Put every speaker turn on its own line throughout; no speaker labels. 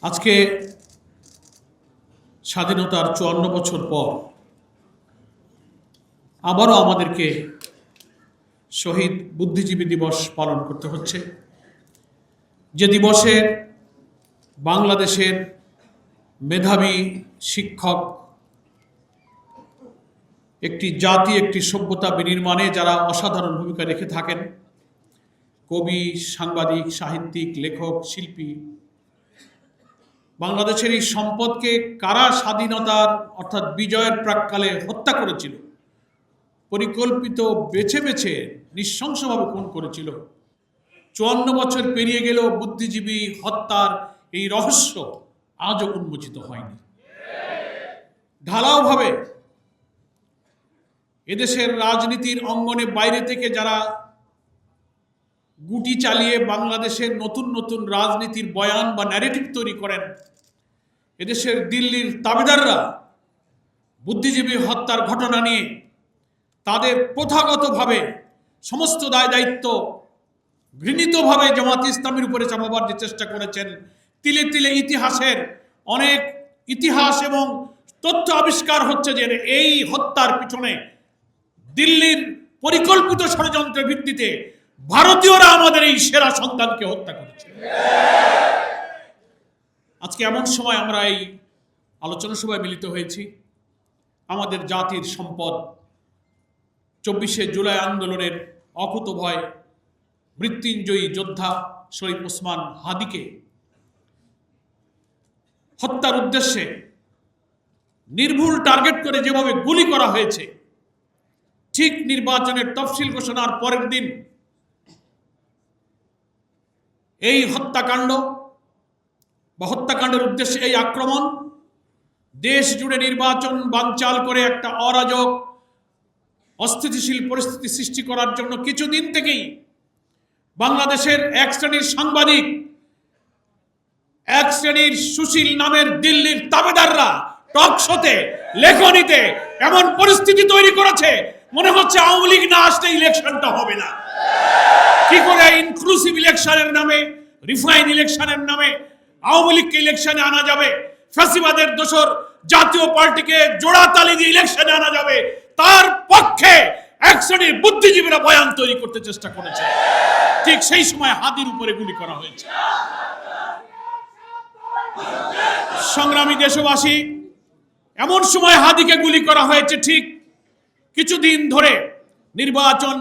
আজকে স্বাধীনতার ৫৪ বছর পর আবারও আমাদেরকে শহীদ বুদ্ধিজীবী দিবস পালন করতে হচ্ছে, যে দিবসে বাংলাদেশের মেধাবী শিক্ষক, একটি জাতি, একটি সভ্যতা বিনির্মাণে যারা অসাধারণ ভূমিকা রেখে থাকেন, কবি, সাংবাদিক, সাহিত্যিক, লেখক, শিল্পী, বাংলাদেশের এই সম্পদকে কারা স্বাধীনতার অর্থাৎ বিজয়ের প্রাক্কালে হত্যা করেছিল, পরিকল্পিত বেছে বেছে নৃশংসভাবে খুন করেছিল। ৫৪ বছর পেরিয়ে গেলেও বুদ্ধিজীবী হত্যার এই রহস্য আজও উন্মোচিত হয়নি। ঢালাওভাবে এদেশের রাজনীতির অঙ্গনে বাইরে থেকে যারা গুটি চালিয়ে বাংলাদেশের নতুন নতুন রাজনীতির বয়ান বা ন্যারেটিভ তৈরি করেন, এদেশের দিল্লির তাবেদাররা বুদ্ধিজীবী হত্যার ঘটনা নিয়ে তাদের প্রথাগতভাবে সমস্ত দায় দায়িত্ব ঘৃণিতভাবে জামাত ইসলামের উপরে চাপাবার যে চেষ্টা করেছেন, তিলে তিলে ইতিহাসের অনেক ইতিহাস এবং তথ্য আবিষ্কার হচ্ছে যে এই হত্যার পিছনে দিল্লির পরিকল্পিত ষড়যন্ত্রের ভিত্তিতে ভারতীয়রা আমাদের এই সেরা সন্তানকে হত্যা করেছে। আজকে এমন সময় আমরা এই আলোচনা সভায় মিলিত হয়েছি। আমাদের জাতির সম্পদ ২৪শে জুলাই আন্দোলনের অকুতোভয় মৃত্যুঞ্জয়ী যোদ্ধা শরীফ ওসমান হাদিকে হত্যার উদ্দেশ্যে নির্ভুল টার্গেট করে যেভাবে গুলি করা হয়েছে, ঠিক নির্বাচনের তফসিল ঘোষণার পরের দিন এই হত্যাকাণ্ড বা হত্যাকাণ্ডের উদ্দেশ্যে এই আক্রমণ দেশ জুড়ে নির্বাচন বানচাল করে একটা অরাজক অস্থিতিশীল পরিস্থিতি সৃষ্টি করার জন্য কিছুদিন থেকেই বাংলাদেশের এক শ্রেণীর সাংবাদিক, এক শ্রেণীর সুশীল নামের দিল্লির তাবেদাররা টক শোতে, লেখনীতে এমন পরিস্থিতি তৈরি করেছে মনে হচ্ছে আওয়ামী লীগ না আসলে ইলেকশনটা হবে না। কি করে ইনক্লুসিভ ইলেকশনের নামে, রিফাইন ইলেকশনের নামে আওয়ামী লীগকে ইলেকশনে আনা যাবে, ফ্যাসিবাদের দোসর জাতীয় পার্টিকে জোড়াতালি দিয়ে ইলেকশনে আনা যাবে, তার পক্ষে এক শ্রেণীর বুদ্ধিজীবীরা বয়ান তৈরি করতে চেষ্টা করেছে। ঠিক সেই সময় হাদির উপরে গুলি করা হয়েছে। সংগ্রামী দেশবাসী, এমন সময় হাদিকে গুলি করা হয়েছে ঠিক কিছুদিন ধরে নির্বাচন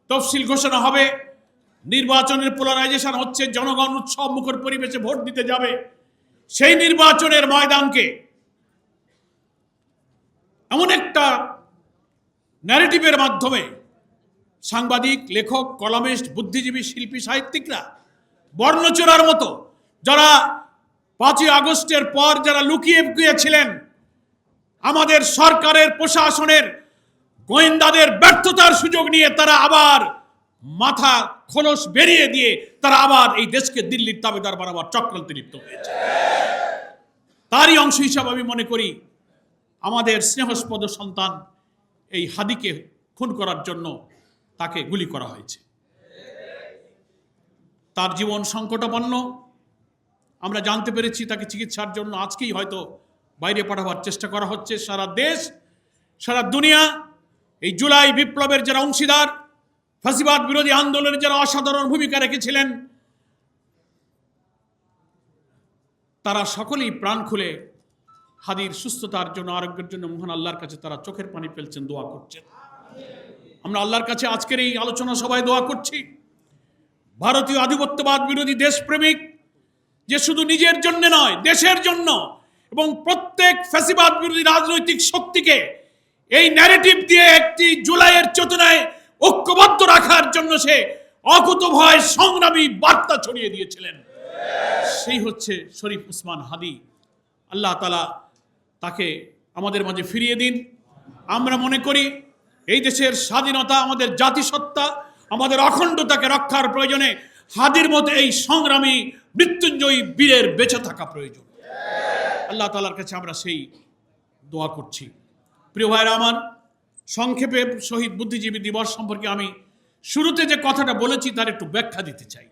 তফসিল ঘোষণা হবে, নির্বাচনের পোলারাইজেশন হচ্ছে, জনগণ উৎসব মুখর পরিবেশে ভোট দিতে যাবে। সেই নির্বাচনের ময়দানকে এমন একটা ন্যারেটিভের মাধ্যমে সাংবাদিক, লেখক, কলামিস্ট, বুদ্ধিজীবী, শিল্পী, সাহিত্যিকরা বর্ণচোরার মতো যারা ৫ই আগস্টের পর যারা লুকিয়ে গিয়েছিলেন, আমাদের সরকারের প্রশাসনের গোয়েন্দাদের ব্যর্থতার সুযোগ নিয়ে তারা আবার মাথা খোলস বেরিয়ে দিয়ে তারা আবার এই দেশকে দিল্লির তাবেদার বানাবার চক্রান্তে লিপ্ত হয়েছে। তারই অংশ হিসাবে আমি মনে করি আমাদের স্নেহস্পদ সন্তান এই হাদিকে খুন করার জন্য তাকে গুলি করা হয়েছে। তার জীবন সংকটাপন্ন। আমরা জানতে পেরেছি তাকে চিকিৎসার জন্য আজকেই হয়তো বাইরে পাঠাবার চেষ্টা করা হচ্ছে। সারা দেশ, সারা দুনিয়া এই জুলাই বিপ্লবের যারা অংশীদার, ফ্যাসিবাদ বিরোধী আন্দোলনের যারা অসাধারণ ভূমিকা রেখেছিলেন, তারা সকলেই প্রাণ খুলে হাদির সুস্থতার জন্য, আরোগ্যের জন্য মহান আল্লাহর কাছে তারা চোখের পানি ফেলছেন, দোয়া করছেন। আমরা আল্লাহর কাছে আজকের এই আলোচনা সভায় দোয়া করছি, ভারতীয় আধিপত্যবাদ বিরোধী দেশপ্রেমিক যে শুধু নিজের জন্য নয়, দেশের জন্য এবং প্রত্যেক ফ্যাসিবাদ বিরোধী রাজনৈতিক শক্তিকে এই ন্যারেটিভ দিয়ে একটি জুলাইয়ের চেতনায় ঐক্যবদ্ধ রাখার জন্য সে অকুতোভয় সংগ্রামী বার্তা ছড়িয়ে দিয়েছিলেন, সেই হচ্ছে শরীফ ওসমান হাদি। আল্লাহ তাআলা তাকে আমাদের মাঝে ফিরিয়ে দিন। আমরা মনে করি এই দেশের স্বাধীনতা, আমাদের জাতিসত্তা, আমাদের অখণ্ডতাকে রক্ষার প্রয়োজনে হাদির মতো এই সংগ্রামী মৃত্যুঞ্জয়ী বীরের বেঁচে থাকা প্রয়োজন। আল্লাহ তাআলার কাছে আমরা সেই দোয়া করছি। প্রিয় ভাইরা আমার, সংক্ষেপে শহীদ বুদ্ধিজীবী দিবস সম্পর্কে আমি শুরুতে যে কথাটা বলেছি তার একটু ব্যাখ্যা দিতে চাই।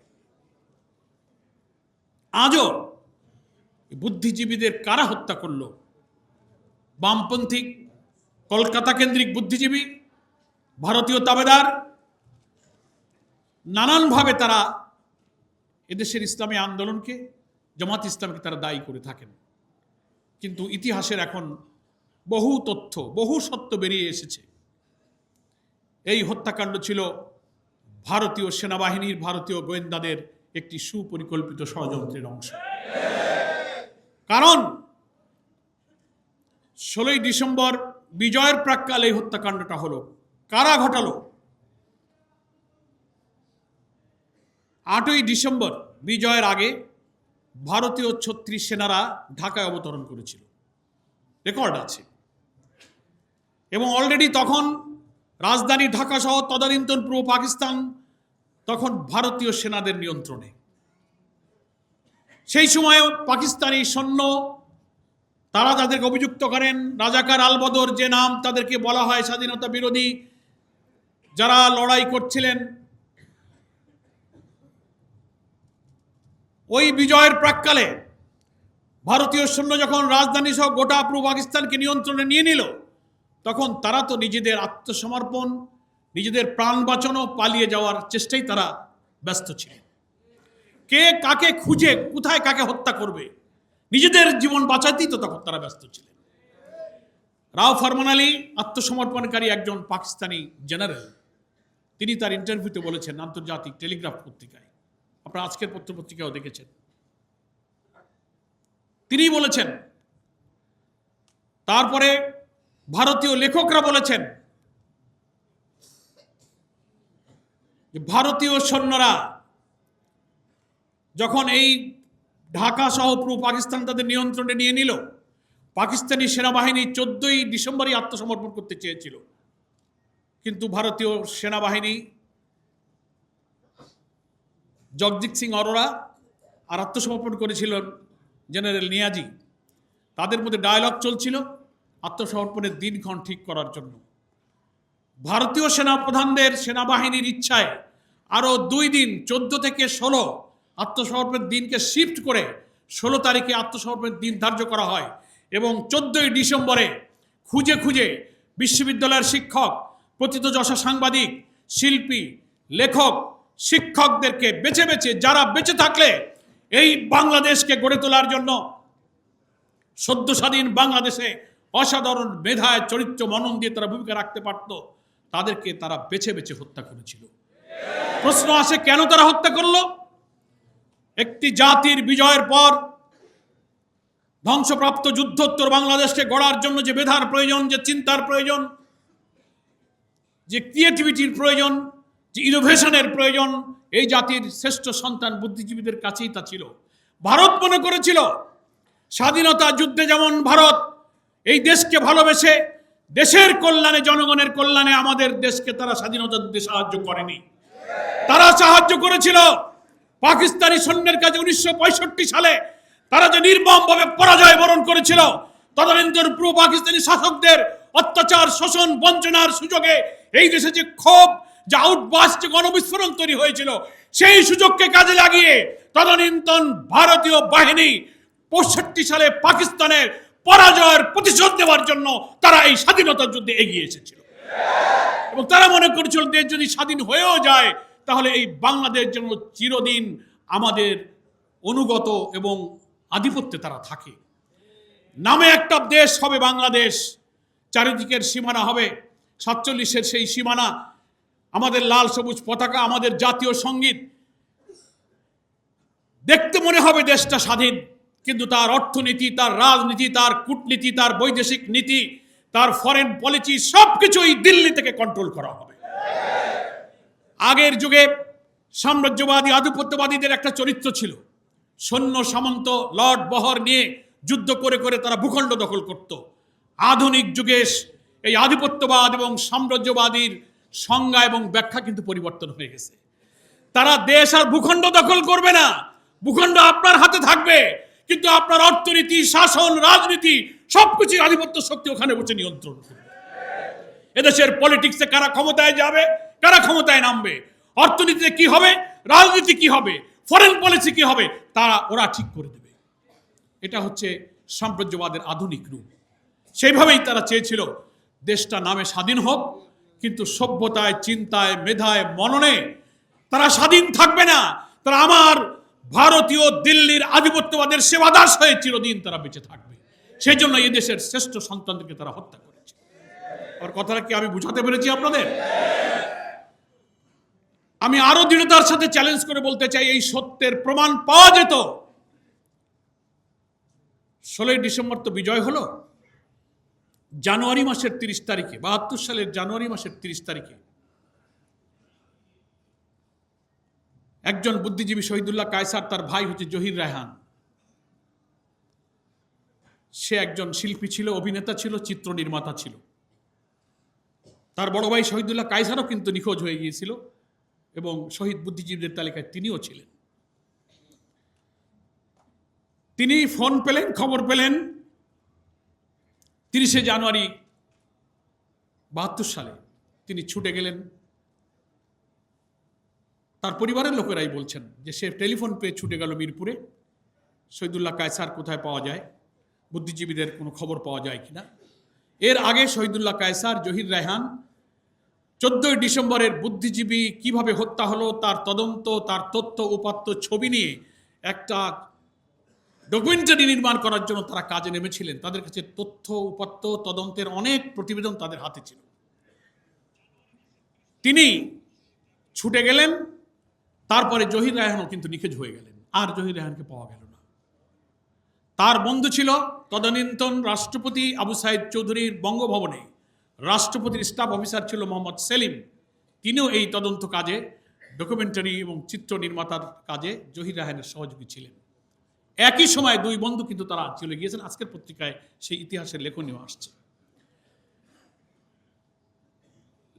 আজও বুদ্ধিজীবীদের কারা হত্যা করলো? বামপন্থী কলকাতা কেন্দ্রিক বুদ্ধিজীবী, ভারতীয় তাবেদার, নানানভাবে তারা এদেশের ইসলামী আন্দোলনকে, জামাত ইসলামকে তারা দায়ী করে থাকেন। কিন্তু ইতিহাসের এখন বহু তথ্য, বহু সত্য বেরিয়ে এসেছে। এই হত্যাকাণ্ড ছিল ভারতীয় সেনাবাহিনীর, ভারতীয় গোয়েন্দাদের একটি সুপরিকল্পিত ষড়যন্ত্রের অংশ। কারণ 16ই ডিসেম্বর বিজয়ের প্রাক্কালে এই হত্যাকাণ্ডটা হলো। কারা ঘটালো? 8ই ডিসেম্বর বিজয়ের আগে ভারতীয় 36 সেনারা ঢাকায় অবতরণ করেছিল, রেকর্ড আছে। এবং অলরেডি তখন রাজধানী ঢাকা সহ তদানীন্তন পূর্ব পাকিস্তান তখন ভারতীয় সেনাদের নিয়ন্ত্রণে। সেই সময় পাকিস্তানি সৈন্য, তারা তাদেরকে অভিযুক্ত করেন রাজাকার আলবদর, যে নাম তাদেরকে বলা হয়, স্বাধীনতা বিরোধী যারা লড়াই করছিলেন। ওই বিজয়ের প্রাক্কালে ভারতীয় সৈন্য যখন রাজধানী সহ গোটা পূর্ব পাকিস্তানকে নিয়ন্ত্রণে নিয়ে নিল, তখন তারা তো নিজেদের আত্মসমর্পণ, নিজেদের প্রাণ বাঁচানো, পালিয়ে যাওয়ার চেষ্টায় তারা ব্যস্ত ছিলেন। কে কাকে খুঁজে কোথায় কাকে হত্যা করবে, নিজেদের জীবন বাঁচাতেই তো তখন তারা ব্যস্ত ছিলেন। রাও ফরমান আলী আত্মসমর্পণকারী একজন পাকিস্তানি জেনারেল, তিনি তার ইন্টারভিউতে বলেছেন আন্তর্জাতিক টেলিগ্রাফ পত্রিকায়, আপনারা আজকের পত্রপত্রিকাও দেখেছেন, তিনি বলেছেন, তারপরে ভারতীয় লেখকরা বলেছেন যে ভারতীয় সৈন্যরা যখন এই ঢাকা সহ পূর্ব পাকিস্তান তাদের নিয়ন্ত্রণে নিয়ে নিল, পাকিস্তানি সেনাবাহিনী 14ই ডিসেম্বরই আত্মসমর্পণ করতে চেয়েছিল, কিন্তু ভারতীয় সেনাবাহিনী জগজিৎ সিং অরোরা আর আত্মসমর্পণ করেছিলেন জেনারেল নিয়াজি। তাদের মধ্যে ডায়ালগ চলছিল আত্মসমর্পণের দিনক্ষণ ঠিক করার জন্য। ভারতীয় সেনাপ্রধানদের সেনাবাহিনীর ইচ্ছায় আরও 2 দিন 14 থেকে 16 আত্মসমর্পণের দিনকে শিফট করে 16 তারিখে আত্মসমর্পণের দিন ধার্য করা হয়। এবং 14ই ডিসেম্বরে খুঁজে খুঁজে বিশ্ববিদ্যালয়ের শিক্ষক, প্রথিতযশা সাংবাদিক, শিল্পী, লেখক, শিক্ষকদেরকে বেছে বেছে, যারা বেঁচে থাকলে এই বাংলাদেশকে গড়ে তোলার জন্য, সদ্য স্বাধীন বাংলাদেশে অসাধারণ মেধায়, চরিত্র, মনন দিয়ে তারা ভূমিকা রাখতে পারত, তাদেরকে তারা বেছে বেছে হত্যা করেছিল। প্রশ্ন আসে, কেন তারা হত্যা করলো? একটি জাতির বিজয়ের পর ধ্বংসপ্রাপ্ত যুদ্ধোত্তর বাংলাদেশকে গড়ার জন্য যে মেধার প্রয়োজন, যে চিন্তার প্রয়োজন, যে ক্রিয়েটিভিটির প্রয়োজন, যে ইনোভেশনের প্রয়োজন, এই জাতির শ্রেষ্ঠ সন্তান বুদ্ধিজীবীদের কাছেই তা ছিল। ভারত মনে করেছিল স্বাধীনতা যুদ্ধে যেমন ভারত এই দেশকে ভালোবেসে দেশের কল্যাণে, জনগণের কল্যাণে আমাদের দেশকে তারা স্বাধীনতা যুদ্ধে সাহায্য করেনি, তারা সাহায্য করেছিল পাকিস্তানি সৈন্যের কাছে। 1965 সালে তারা যে নির্মমভাবে পরাজয় বরণ করেছিল, তদানীন্তন পূর্ব পাকিস্তানি শাসকদের অত্যাচার, শোষণ, বঞ্চনার সুযোগে এই দেশে যে ক্ষোভ, যে আউটবাস, যে গণবিস্ফোরণ তৈরি হয়েছিল, সেই সুযোগকে কাজে লাগিয়ে তদানীন্তন ভারতীয় বাহিনী 65 সালে পাকিস্তানের পরাজয়ের প্রতিশোধ নেওয়ার জন্য তারা এই স্বাধীনতা যুদ্ধে এগিয়ে এসেছিল। এবং তারা মনে করেছিল দেশ যদি স্বাধীন হয়েও যায়, তাহলে এই বাংলাদেশ যেন চিরদিন আমাদের অনুগত এবং আধিপত্যে তারা থাকে। নামে একটা দেশ হবে বাংলাদেশ, চারিদিকের সীমানা হবে 47-এর সেই সীমানা, আমাদের লাল সবুজ পতাকা, আমাদের জাতীয় সঙ্গীত। দেখতে মনে হবে দেশটা স্বাধীন, কিন্তু তার অর্থনীতি, তার রাজনীতি, তার কূটনীতি, তার বৈদেশিক নীতি, তার ফরেন পলিসি সবকিছুই দিল্লি থেকে কন্ট্রোল করা হবে। আগের যুগে সাম্রাজ্যবাদী, আধিপত্যবাদীদের একটা চরিত্র ছিল, সৈন্য সামন্ত, লর্ড বহর নিয়ে যুদ্ধ করে করে তারা ভূখণ্ড দখল করত। আধুনিক যুগে এই আধিপত্যবাদ এবং সাম্রাজ্যবাদীর সংজ্ঞা এবং ব্যাখ্যা কিন্তু পরিবর্তন হয়ে গেছে। তারা দেশ আর ভূখণ্ড দখল করবে না, ভূখণ্ড আপনার হাতে থাকবে, কিন্তু আপনার অর্থনীতি, শাসন, রাজনীতি সবকিছু আধিপত্য শক্তি ওখানে বসে নিয়ন্ত্রণ করবে। এদেশের পলিটিক্সে কারা ক্ষমতায় যাবে, কারা ক্ষমতায় নামবে, অর্থনীতিতে কি হবে, রাজনীতি কি হবে, ফরেন পলিসি কি হবে, ওরা ঠিক করে দেবে। এটা হচ্ছে সাম্রাজ্যবাদের আধুনিক রূপ। সেইভাবেই তারা চেয়েছিল দেশটা নামে স্বাধীন হোক, কিন্তু সভ্যতায়, চিন্তায়, মেধায়, মননে তারা স্বাধীন থাকবে না। তারা আমার ভারতীয় দিল্লির আধিপত্যবাদের সেবাদাস হয়ে চিরদিন তারা বেঁচে থাকবে। সেই জন্য এই দেশের শ্রেষ্ঠ সন্তানদেরকে তারা হত্যা করেছে। আর কথাটা কি আমি বুঝাতে পেরেছি আপনাদের? আমি আরো দৃঢ়তার সাথে চ্যালেঞ্জ করে বলতে চাই, এই সত্যের প্রমাণ পাওয়া যেত। 16ই ডিসেম্বর তো বিজয় হলো, জানুয়ারি মাসের 30 তারিখে, 72 সালের জানুয়ারি মাসের 30 তারিখে একজন বুদ্ধিজীবী শহীদুল্লাহ কায়সার, তার ভাই হচ্ছে জহির রায়হান, সে একজন শিল্পী ছিল, অভিনেতা ছিল, চিত্র নির্মাতা ছিল। তার বড় ভাই শহীদুল্লাহ কায়সারও কিন্তু নিখোঁজ হয়ে গিয়েছিল এবং শহীদ বুদ্ধিজীবীদের তালিকায় তিনিও ছিলেন। তিনি ফোন পেলেন, খবর পেলেন 30শে জানুয়ারি 72 সালে। তিনি ছুটে গেলেন। তার পরিবারের লোকেরাই বলছেন যে সে টেলিফোন পেয়ে ছুটে গেল মিরপুরে, শহীদুল্লাহ কায়সার কোথায় পাওয়া যায়, বুদ্ধিজীবীদের কোনো খবর পাওয়া যায় কিনা। এর আগে শহীদুল্লাহ কায়সার, জহির রায়হান 14ই ডিসেম্বরের বুদ্ধিজীবী কিভাবে হত্যা হলো তার তদন্ত, তার তথ্য উপাত্ত ছবি নিয়ে একটা ডকুমেন্টারি নির্মাণ করার জন্য তারা কাজে নেমেছিলেন। তাদের কাছে তথ্য উপাত্ত তদন্তের অনেক প্রতিবেদন তাদের হাতে ছিল। তিনি ছুটে গেলেন, তারপরে জহির রায়হানও কিন্তু নিখোঁজ হয়ে গেলেন, আর জহির রায়হানকে পাওয়া গেল না। তার বন্ধু ছিল তদানীন্তন রাষ্ট্রপতি আবু সাইদ চৌধুরীর বঙ্গভবনে রাষ্ট্রপতির স্টাফ অফিসার ছিল মোহাম্মদ সেলিম। তিনিও এই তদন্ত কাজে, ডকুমেন্টারি এবং চিত্র নির্মাতার কাজে জহির রায়হানের সহযোগী ছিলেন। একই সময় দুই বন্ধু কিন্তু তারা চলে গিয়েছেন। আজকের পত্রিকায় সেই ইতিহাসের লেখনীয় আসছে।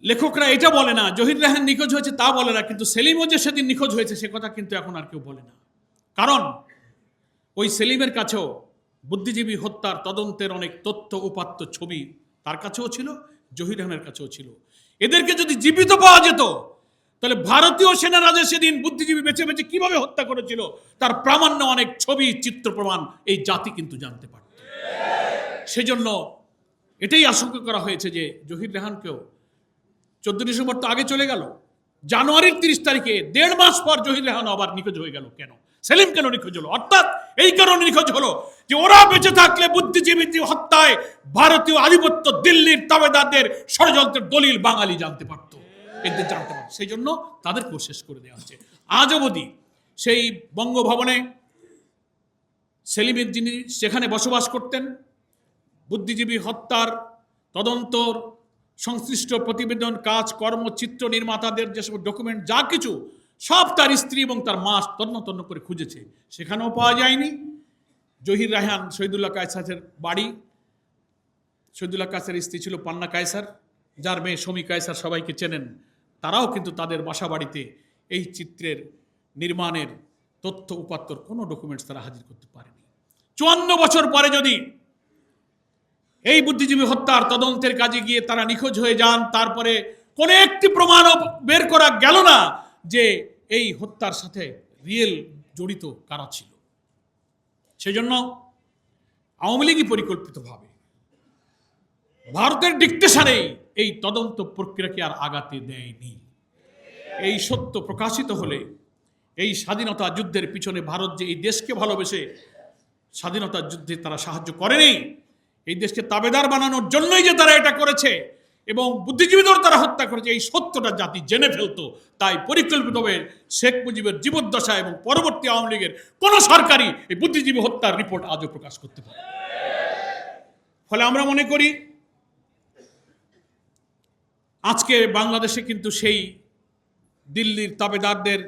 লেখকরা এটা বলে না জহির রায়হান নিখোঁজ হয়েছে, তা বলে না, কিন্তু সেলিমও যে সেদিন নিখোঁজ হয়েছে সে কথা কিন্তু এখন আর কেউ বলে না। কারণ ওই সেলিমের কাছেও বুদ্ধিজীবী হত্যার তদন্তের অনেক তথ্য উপাত্ত ছবি তার কাছেও ছিল, জহির রায়হানের কাছেও ছিল। এদেরকে যদি জীবিত পাওয়া যেত তাহলে ভারতীয় সেনারা যে সেদিন বুদ্ধিজীবী বেছে বেছে কিভাবে হত্যা করেছিল তার প্রামাণ্য অনেক ছবি, চিত্র প্রমাণ এই জাতি কিন্তু জানতে পারত। সেজন্য এটাই আশঙ্কা করা হয়েছে যে জহির রায়হানকেও 14 ডিসেম্বর তো আগে চলে গেল, জানুয়ারির 30 তারিখে 1.5 মাস পর জহির রায়হান আবার নিখোঁজ হয়ে গেল। কেন? সেলিম কেন নিখোঁজ হলো? অর্থাৎ এই কারণে নিখোঁজ হলো যে ওরা বেঁচে থাকলে বুদ্ধিজীবী হত্যায় ভারতীয় আধিপত্য দিল্লির তাবেদারদের ষড়যন্ত্রের দলিল বাঙালি জানতে পারত, এদের জানতে পারত। সেই জন্য তাদেরকেও শেষ করে দেওয়া হচ্ছে। আজ অবধি সেই বঙ্গভবনে সেলিমের যিনি সেখানে বসবাস করতেন, বুদ্ধিজীবী হত্যার তদন্তর সংশ্লিষ্ট প্রতিবেদন, কাজ, কর্ম, চিত্র নির্মাতাদের যেসব ডকুমেন্ট যা কিছু সব তার স্ত্রী এবং তার মা তন্ন তন্ন করে খুঁজেছে, সেখানেও পাওয়া যায়নি। জহির রায়হান শহীদুল্লাহ কায়সারের বাড়ি, শহীদুল্লাহ কায়সারের স্ত্রী ছিল পান্না কায়সার, যার মেয়ে শমী কায়সার সবাইকে চেনেন, তারাও কিন্তু তাদের বাসা বাড়িতে এই চিত্রের নির্মাণের তথ্য উপাত্তর কোনো ডকুমেন্টস তারা হাজির করতে পারেনি। 54 বছর পরে যদি এই বুদ্ধিজীবী হত্যার তদন্তের কাজে গিয়ে তারা নিখোঁজ হয়ে যান, তারপরে কোনো একটি প্রমাণও বের করা গেল না যে এই হত্যার সাথে রিয়েল জড়িত কারা ছিল। সেজন্য আওয়ামী লীগই পরিকল্পিতভাবে ভারতের ডিকটেশনে এই তদন্ত প্রক্রিয়াকে আর আগাতে দেয়নি। এই সত্য প্রকাশিত হলে এই স্বাধীনতা যুদ্ধের পিছনে ভারত যে এই দেশকে ভালোবেসে স্বাধীনতা যুদ্ধে তারা সাহায্য করেনি, এই দেশকে তাবেদার বানানোর জন্যই যে তারা এটা করেছে এবং বুদ্ধিজীবীদের তারা হত্যা করেছে, এই সত্যটা জাতি জেনে ফেলতো। তাই পরিকল্পিতভাবে শেখ মুজিবের জীবদ্দশা এবং পরবর্তী আওয়ামী লীগের কোন সরকারই এই বুদ্ধিজীবী হত্যার রিপোর্ট আজও প্রকাশ করতে পারে। ফলে আমরা মনে করি আজকে বাংলাদেশে কিন্তু সেই দিল্লির তাবেদারদের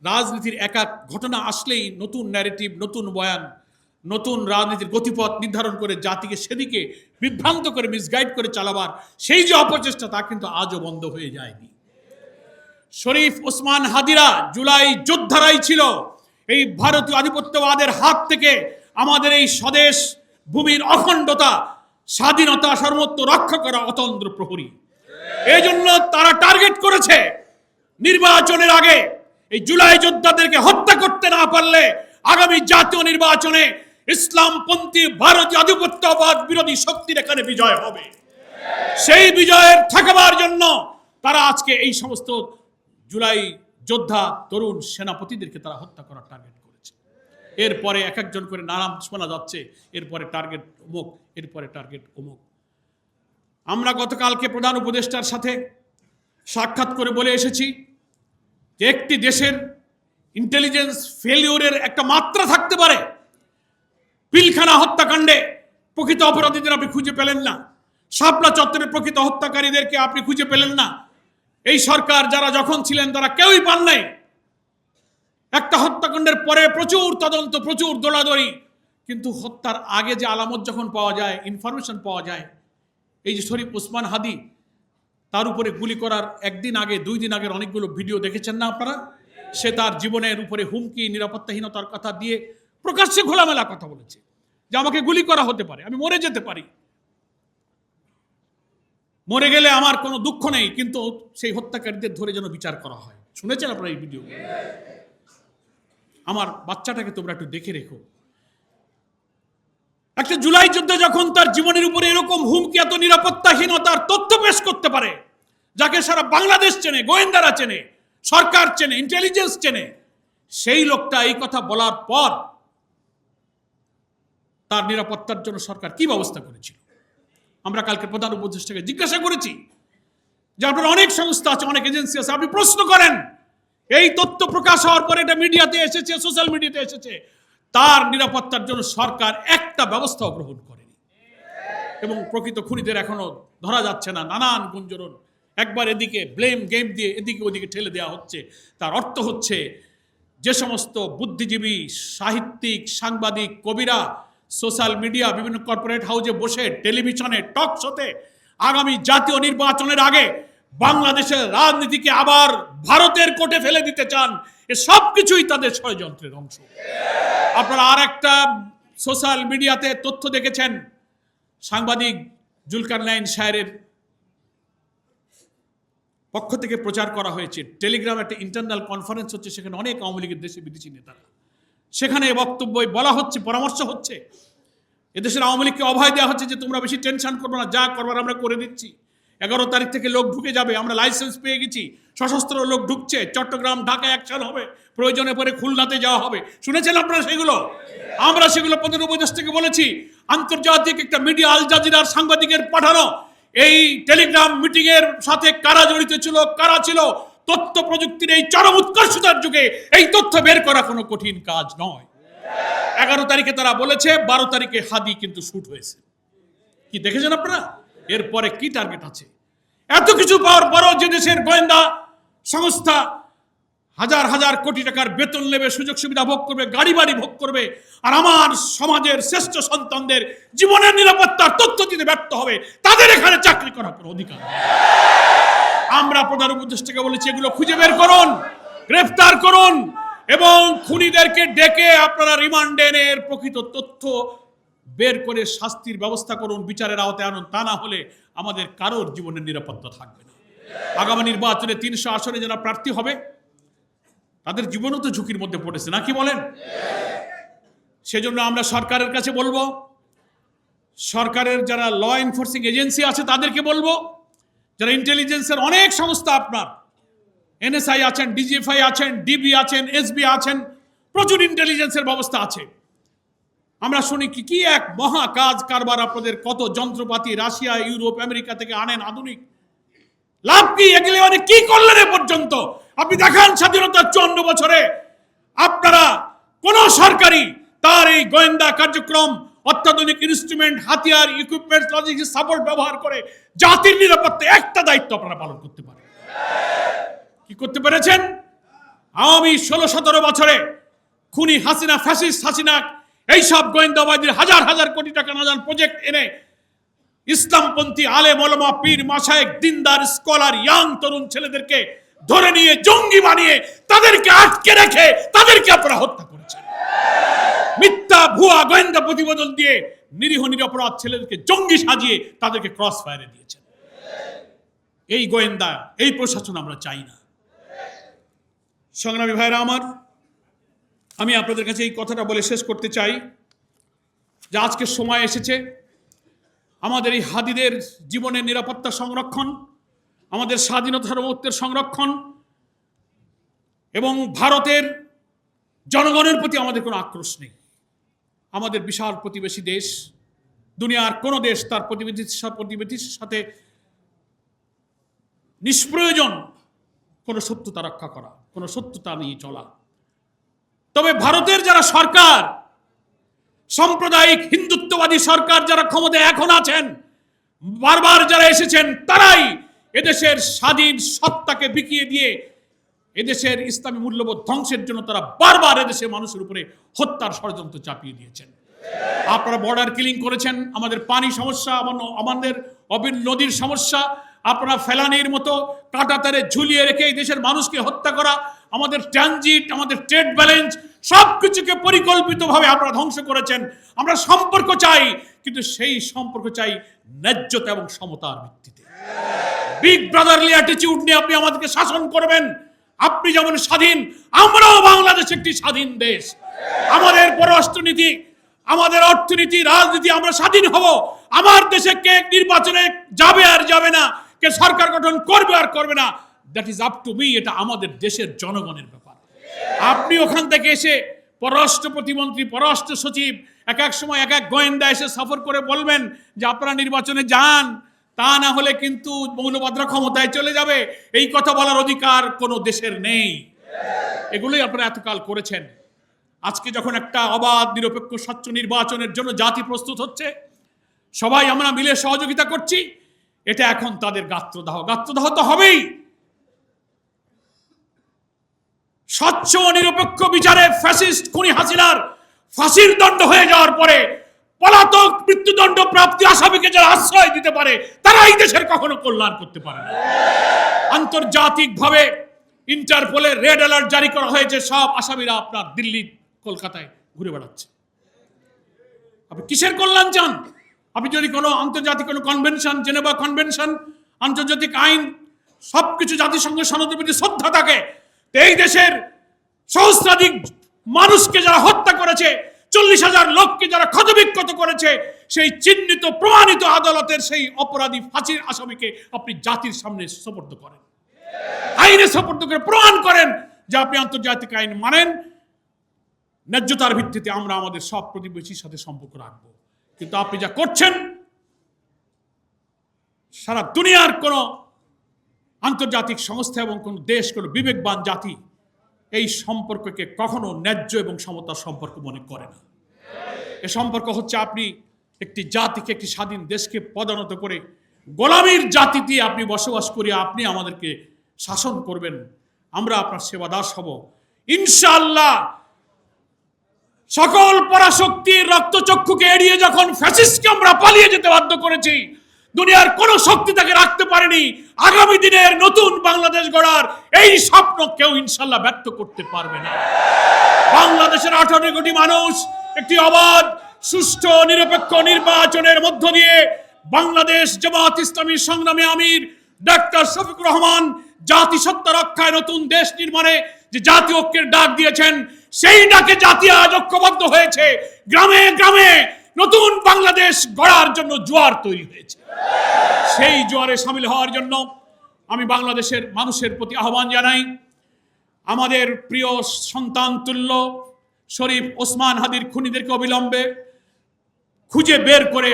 রাজনীতির একা ঘটনা আসলেই নতুন ন্যারেটিভ, নতুন বয়ান, নতুন রাজনীতির গতিপথ নির্ধারণ করে জাতিকে সেদিকে বিভ্রান্ত করে মিসগাইড করে চালাবার সেই যে অপচেষ্টা তা কিন্তু আজও বন্ধ হয়ে যায়নি। শরীফ ওসমান হাদিরা জুলাই যোদ্ধারাই ছিল এই ভারতীয় আধিপত্যবাদের হাত থেকে আমাদের এই স্বদেশ ভূমির অখণ্ডতা, স্বাধীনতা সর্বত্র রক্ষা করা অতন্দ্র প্রহরী। এই জন্য তারা টার্গেট করেছে নির্বাচনের আগে এই জুলাই যোদ্ধাদেরকে হত্যা করতে না পারলে আগামী জাতীয় নির্বাচনে ইসলামপন্থী ভারতীয় আধিপত্যবাদ বিরোধী শক্তির এখানে বিজয় হবে। সেই বিজয়ের ঠেকাবার জন্য তারা আজকে এই সমস্ত জুলাই যোদ্ধা তরুণ সেনাপতিদেরকে তারা হত্যা করার টার্গেট করেছে। এরপরে এক একজন করে নাম শোনা যাচ্ছে, এরপরে টার্গেট অমুক, এরপরে টার্গেট অমুক। আমরা গতকালকে প্রধান উপদেষ্টার সাথে সাক্ষাৎ করে বলে এসেছি যে একটি দেশের ইন্টেলিজেন্স ফেলিওরের একটা মাত্রা থাকতে পারে। পিলখানা হত্যাকাণ্ডে প্রকৃত অপরাধীদের আপনি খুঁজে পেলেন না, শাপলা চত্বরের প্রকৃত হত্যাকারীদেরকে আপনি খুঁজে পেলেন না। এই সরকার যারা যখন ছিলেন তারা কেউই পান নাই। একটা হত্যাকাণ্ডের পরে প্রচুর তদন্ত, প্রচুর দৌড়াদৌড়ি, কিন্তু হত্যার আগে যে আলামত যখন পাওয়া যায়, ইনফরমেশন পাওয়া যায়, এই যে শরীফ ওসমান হাদি, তার উপরে গুলি করার একদিন আগে, 2 দিন আগের অনেকগুলো ভিডিও দেখেছেন না আপনারা? সে তার জীবনের উপরে হুমকি, নিরাপত্তাহীনতার কথা দিয়ে প্রকাশ্যে খোলামেলা কথা বলেছে যে আমাকে গুলি করা হতে পারে, আমি মরে যেতে পারি, মরে গেলে আমার কোনো দুঃখ নেই, কিন্তু সেই হত্যাকারীদের ধরে যেন বিচার করা হয়। শুনেছেন আপনারা এই ভিডিও? আমার বাচ্চাটাকে তোমরা একটু দেখে রেখো। একটা জুলাই যুদ্ধে যখন তার জীবনের উপরে এরকম হুমকি, এত নিরাপত্তাহীনতার তথ্য পেশ করতে পারে, যাকে সারা বাংলাদেশ চেনে, গোয়েন্দারা চেনে, সরকার চেনে, ইন্টেলিজেন্স চেনে, সেই লোকটা এই কথা বলার পর তার নিরাপত্তার জন্য সরকার কি ব্যবস্থা করেছিল? আমরা কালকে প্রধান উপদেষ্টাকে জিজ্ঞাসা করেছি যে আপনার অনেক সংস্থা আছে, অনেক এজেন্সি আছে, আপনি প্রশ্ন করেন, এই তথ্য প্রকাশ হওয়ার পরে এটা মিডিয়াতে এসেছে, সোশ্যাল মিডিয়াতে এসেছে, তার নিরাপত্তার জন্য সরকার একটা ব্যবস্থাও গ্রহণ করেনি। এবং প্রকৃত খুনিদের এখনো ধরা যাচ্ছে না, নানান গুঞ্জরণ, একবার এদিকে ব্লেম গেম দিয়ে এদিকে ওদিকে ঠেলে দেওয়া হচ্ছে। তার অর্থ হচ্ছে যে সমস্ত বুদ্ধিজীবী, সাহিত্যিক, সাংবাদিক, কবিরা সোশ্যাল মিডিয়া, বিভিন্ন কর্পোরেট হাউসে বসে, টেলিভিশনে, টক শোতে আগামী জাতীয় নির্বাচনের আগে বাংলাদেশের রাজনীতিকে আবার ভারতের কোর্টে ফেলে দিতে চান, এ সব কিছুই তাদের ষড়যন্ত্রের অংশ। আপনারা আর একটা সোশ্যাল মিডিয়াতে তথ্য দেখেছেন, সাংবাদিক জুলকারনাইন সাহেবের পক্ষ থেকে প্রচার করা হয়েছে, টেলিগ্রাম একটা ইন্টারনাল কনফারেন্স হচ্ছে, সেখানে অনেক আওয়ামী লীগের দেশি বিদেশি নেতারা, সেখানে বক্তব্য বলা হচ্ছে, পরামর্শ হচ্ছে, এদেশের আওয়ামী লীগকে অভয় দেওয়া হচ্ছে যে তোমরা বেশি টেনশন করবে না, যা করবার আমরা করে দিচ্ছি। 11 তারিখ থেকে লোক ঢুকে যাবে, আমরা লাইসেন্স পেয়ে গেছি, সশস্ত্র লোক ঢুকছে, চট্টগ্রাম, ঢাকা অ্যাকশন হবে, প্রয়োজনে পরে খুলনাতে যাওয়া হবে। শুনেছেন আপনারা সেগুলো? আমরা সেগুলো প্রধান উপদেষ্টাকে বলেছি। আন্তর্জাতিক একটা মিডিয়া আল জাজিরার সাংবাদিকের পাঠানো এই টেলিগ্রাম মিটিং এর সাথে কারা জড়িত ছিল, কারা ছিল, তথ্য প্রযুক্তির এই চরম উৎকর্ষতার যুগে এই তথ্য বের করা কোনো কঠিন কাজ নয়। 11 তারিখে তারা বলেছে, 12 তারিখে হাদি কিন্তু শুট হয়েছে। কি দেখেছেন আপনারা? এরপরে কি টার্গেট আছে? এত কিছু পাওয়ার পরও যে দেশের গোয়েন্দা সংস্থা হাজার হাজার কোটি টাকার বেতন নেবে, সুযোগ সুবিধা ভোগ করবে, গাড়ি বাড়ি ভোগ করবে, আর আমার সমাজের শ্রেষ্ঠ সন্তানদের জীবনের নিরাপত্তার তথ্য দিতে ব্যর্থ হবে, তাদের এখানে চাকরি করার কোনো অধিকার নেই। আমরা প্রধান উপদেষ্টাকে বলেছি, এগুলো খুঁজে বের করুন, গ্রেফতার করুন, এবং খুনিদেরকে ডেকে আপনারা রিমান্ডে এনে এর প্রকৃত তথ্য বের করে শাস্তির ব্যবস্থা করুন, বিচারের আওতায় আনুন। তা না হলে আমাদের কারোর জীবনের নিরাপত্তা থাকবে না। আগামী নির্বাচনে 300 আসনে যারা প্রার্থী হবে তাদের জীবনও তো ঝুঁকির মধ্যে পড়েছে, নাকি বলেন? সেজন্য আমরা সরকারের কাছে বলবো, সরকারের যারা ল এনফোর্সিং এজেন্সি আছে তাদেরকে বলবো, যারা ইন্টেলিজেন্সের অনেক সংস্থা, আপনার এনএসআই আছেন, ডিজিএফআই আছেন, ডিবি আছেন, এসবি আছেন, প্রচুর ইন্টেলিজেন্সের ব্যবস্থা আছে। আমরা শুনি কি এক মহা কাজ কারবার, আপনাদের কত যন্ত্রপাতি রাশিয়া, ইউরোপ, আমেরিকা থেকে আনেন আধুনিক, লাভ কি? এগুলো অনেক কি করলেন এ পর্যন্ত? আপনি দেখান স্বাধীনতার 54 বছরে আপনারা কোন সরকারি তার এই গোয়েন্দা কার্যক্রম, অত্যাধুনিক ইনস্ট্রুমেন্ট, হাতিয়ার, ইকুইপমেন্ট, লজিস্টিক সাপোর্ট ব্যবহার করে জাতির নিরাপত্তা একটা দায়িত্ব আপনারা পালন করতে পারেন? কি করতে পেরেছেন? আওয়ামী 16-17 বছরে খুনি হাসিনা, ফ্যাসিস্ট হাসিনা, এইসব গোয়েন্দাবাদীর হাজার হাজার কোটি টাকা নাজান প্রজেক্ট এনে ইসলামপন্থী আলেম ওলামা, পীর, মাশায়েখ, দিনদার, স্কলার, ইয়াং তরুণ ছেলেদেরকে ধরে নিয়ে জঙ্গি বানিয়ে তাদেরকে আটকে রেখে তাদেরকে আপনারা হত্যা করেছেন। মিথ্যা ভুয়া গোয়েন্দা প্রতিবেদন দিয়ে নিরীহ নিরপরাধ ছেলেদেরকে জঙ্গি সাজিয়ে তাদেরকে ক্রস ফায়ারে দিয়েছেন। এই গোয়েন্দা, এই প্রশাসন আমরা চাই না। সংগ্রামী ভাইরা আমার, আমি আপনাদের কাছে এই কথাটা বলে শেষ করতে চাই, যে আজকে সময় এসেছে আমাদের এই হাদিদের জীবনের নিরাপত্তা সংরক্ষণ, আমাদের স্বাধীনতা সার্বভৌমত্বের সংরক্ষণ এবং ভারতের জনগণের প্রতি আমাদের কোনো আক্রোশ নেই। আমাদের বিশাল প্রতিবেশী দেশ, দুনিয়ার কোনো দেশ তার প্রতিবেশীর সাথে নিষ্প্রয়োজন কোনো শত্রুতা রক্ষা করা, কোনো শত্রুতা নিয়ে চলা। তবে ভারতের যারা সরকার, সাম্প্রদায়িক হিন্দুত্ববাদী সরকার যারা ক্ষমতায় এখন আছেন, বারবার যারা এসেছেন, তারাই এদেশের স্বাধীন সত্তাকে বিকিয়ে দিয়ে এদেশের ইসলামী মূল্যবোধ ধ্বংসের জন্য তারা বারবার এদেশের মানুষের উপরে হত্যার ষড়যন্ত্র চাপিয়ে দিয়েছেন। আপনারা বর্ডার কিলিং করেছেন, আমাদের পানি সমস্যা, আমাদের নদীর সমস্যা, আপনারা ফেলানির মতো কাঁটাতারে ঝুলিয়ে রেখে এই দেশের মানুষকে হত্যা করা, আমাদের ট্রানজিট, আমাদের ট্রেড ব্যালেন্স সবকিছুকে পরিকল্পিতভাবে আপনারা ধ্বংস করেছেন। আমরা সম্পর্ক চাই, কিন্তু সেই সম্পর্ক চাই ন্যায্যতা এবং সমতার ভিত্তিতে। বিগ ব্রাদারলি অ্যাটিটিউড নিয়ে আপনি আমাদেরকে শাসন করবেন। আপনি যেমন স্বাধীন, আমরাও বাংলাদেশ একটি স্বাধীন দেশ। আমাদের পররাষ্ট্রনীতি, আমাদের অর্থনীতি, রাজনীতি, আমরা স্বাধীন হব। আমার দেশে কে নির্বাচনে যাবে আর যাবে না, কে সরকার গঠন করবে আর করবে না, that is up to me. এটা আমাদের দেশের জনগণের ব্যাপার। আপনি ওখান থেকে এসে পররাষ্ট্র প্রতিমন্ত্রী, পররাষ্ট্র সচিব, এক এক সময় এক এক গোয়েন্দা এসে সফর করে বলবেন যে আপনারা নির্বাচনে যান, তা না হলে কিন্তু মৌলবাদরা ক্ষমতায় চলে যাবে। এই কথা বলার অধিকার কোনো দেশের নেই। এগুলোই আপনারা এতকাল করেছেন। আজকে যখন একটা অবাধ নিরপেক্ষ স্বচ্ছ নির্বাচনের জন্য জাতি প্রস্তুত হচ্ছে, সবাই আমরা মিলে সহযোগিতা করছি, এটা এখন তাদের গাত্রদাহ তো হবেই। স্বচ্ছ নিরপেক্ষ বিচারে ফ্যাসিস্ট খুনি হাসিনার ফাঁসির দণ্ড হয়ে যাওয়ার পরে পলাতক মৃত্যুদণ্ড প্রাপ্তি আসামিকে যারা আশ্রয় দিতে পারে, তারা এই দেশের কখনো কল্যাণ করতে পারে না। আন্তর্জাতিকভাবে ইন্টারপোলের রেড অ্যালার্ট জারি করা হয়েছে, সব আসামিরা আপনার দিল্লি, কলকাতায় ঘুরে বেড়াচ্ছে। আপনি কিসের কল্যাণ চান? আপনি যদি কোনো আন্তর্জাতিক কোনো কনভেনশন, জেনেভা কনভেনশন, আন্তর্জাতিক আইন, সবকিছু জাতিসংঘ সনদের প্রতি শ্রদ্ধা থাকে, এই দেশের সহস্রাধিক মানুষকে যারা হত্যা করেছে, 40,000 লোককে যারা ক্ষতবিক্ষত করেছে, সেই চিহ্নিত প্রমাণিত আদালতের সেই অপরাধী ফাঁসির আসামিকে আপনি জাতির সামনে সোপর্দ করেন, আইনে সোপর্দ করে প্রমাণ করেন যে আপনি আন্তর্জাতিক আইন মানেন। ন্যায্যতার ভিত্তিতে আমরা আমাদের সব প্রতিবেশীর সাথে সম্পর্ক রাখবো। কিন্তু আপনি যা করছেন, সারা দুনিয়ার কোন আন্তর্জাতিক সংস্থা এবং কোন দেশ, কোন বিবেকবান জাতি এই সম্পর্ককে কখনো ন্যায্য এবং সমতার সম্পর্ক মনে করে না। এ সম্পর্ক হচ্ছে আপনি একটি জাতিকে, একটি স্বাধীন দেশকে পদানত করে গোলামীর জাতি দিয়ে আপনি বসবাস করিয়ে আপনি আমাদেরকে শাসন করবেন, আমরা আপনার সেবাদাস হব ইনশাআল্লাহ। সকল পরাশক্তির রক্তচক্ষুকে এড়িয়ে যখন ফ্যাসিস্টকে আমরা পালিয়ে যেতে বাধ্য করেছি, দুনিয়ার কোন শক্তি তাকে রাখতে পারেনি। আগামী দিনের নতুন বাংলাদেশ গড়ার এই স্বপ্ন কেউ ইনশাআল্লাহ ব্যর্থ করতে পারবে না। বাংলাদেশের 18 কোটি মানুষ একটি অবাধ, সুষ্ঠু, নিরপেক্ষ নির্বাচনের মধ্য দিয়ে বাংলাদেশ জামাত ইসলামীর সংগ্রামী আমির ডাক্তার শফিকুর রহমান জাতিসত্তা রক্ষায়, নতুন দেশ নির্মাণে যে জাতীয় ঐক্যের ডাক দিয়েছেন, সেই ডাকে জাতি আজ ঐক্যবদ্ধ হয়েছে। গ্রামে গ্রামে নতুন বাংলাদেশ গড়ার জন্য জোয়ার তৈরি হয়েছে। সেই জোয়ারে সামিল হওয়ার জন্য আমি বাংলাদেশের মানুষের প্রতি আহ্বান জানাই। আমাদের প্রিয় সন্তান তুল্য শরীফ ওসমান হাদির খুনিদেরকে অবিলম্বে খুঁজে বের করে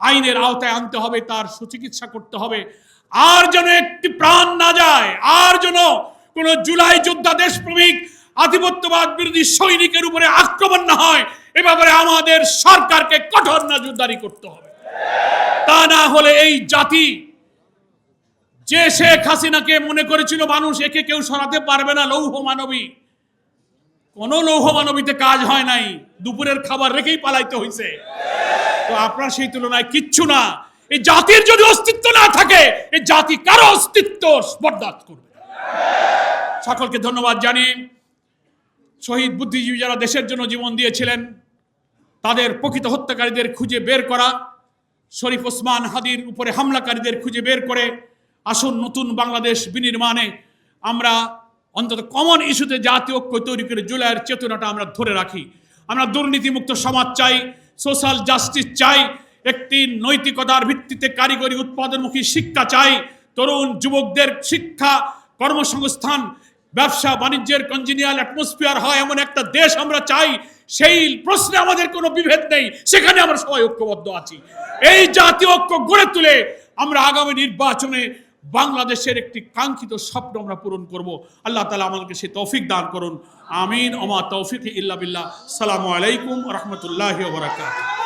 আইনের আওতায় আনতে হবে, তার সুচিকিৎসা করতে হবে। আর যেন একটি প্রাণ না যায়, আর যেন কোন জুলাই যোদ্ধা, দেশপ্রেমিক, আধিপত্যবাদ বিরোধী সৈনিকের উপরে আক্রমণ না হয়, এ ব্যাপারে আমাদের সরকারকে কঠোর নজরদারি করতে হবে। তা না হলে এই জাতি, যে শেখ হাসিনাকে মনে করেছিল মানুষ একে কেউ সরাতে পারবে না, লৌহ মানবী, কোন লৌহ মানবীতে কাজ হয় নাই, দুপুরের খাবার রেখেই পালাইতে হয়েছে। তো আপনার সেই তুলনায় কিচ্ছু না। এই জাতির যদি অস্তিত্ব না থাকে, এই জাতি কারো অস্তিত্ব বরদাস্ত করবে। সকলকে ধন্যবাদ জানিয়ে, শহীদ বুদ্ধিজীবী যারা দেশের জন্য জীবন দিয়েছিলেন তাদের প্রকৃত হত্যাকারীদের খুঁজে বের করা, শরীফ ওসমান হাদির উপরে হামলাকারীদের খুঁজে বের করে আসুন নতুন বাংলাদেশ বিনির্মাণে আমরা অন্তত কমন ইস্যুতে জাতীয় ঐক্য তৈরি করে জুলাইয়ের চেতনাটা আমরা ধরে রাখি। আমরা দুর্নীতিমুক্ত সমাজ চাই, সোশ্যাল জাস্টিস চাই, একটি নৈতিকতার ভিত্তিতে কারিগরি উৎপাদনমুখী শিক্ষা চাই, তরুণ যুবকদের শিক্ষা, কর্মসংস্থান, ব্যবসা বাণিজ্যের কনজিনিয়াল অ্যাটমসফিয়ার হয় এমন একটা দেশ আমরা চাই। সেই প্রশ্নে আমাদের কোনো বিভেদ নেই, সেখানে আমরা সবাই ঐক্যবদ্ধ আছি। এই জাতীয় ঐক্য গড়ে তুলে আমরা আগামী নির্বাচনে বাংলাদেশের একটি কাঙ্ক্ষিত স্বপ্ন আমরা পূরণ করব। আল্লাহ তাআলা আমাদেরকে সেই তৌফিক দান করুন। আমিন। ওমা তৌফিক ইল্লা বিল্লাহ। আসসালামু আলাইকুম ওয়া রাহমাতুল্লাহি ওয়া বারাকাতুহু।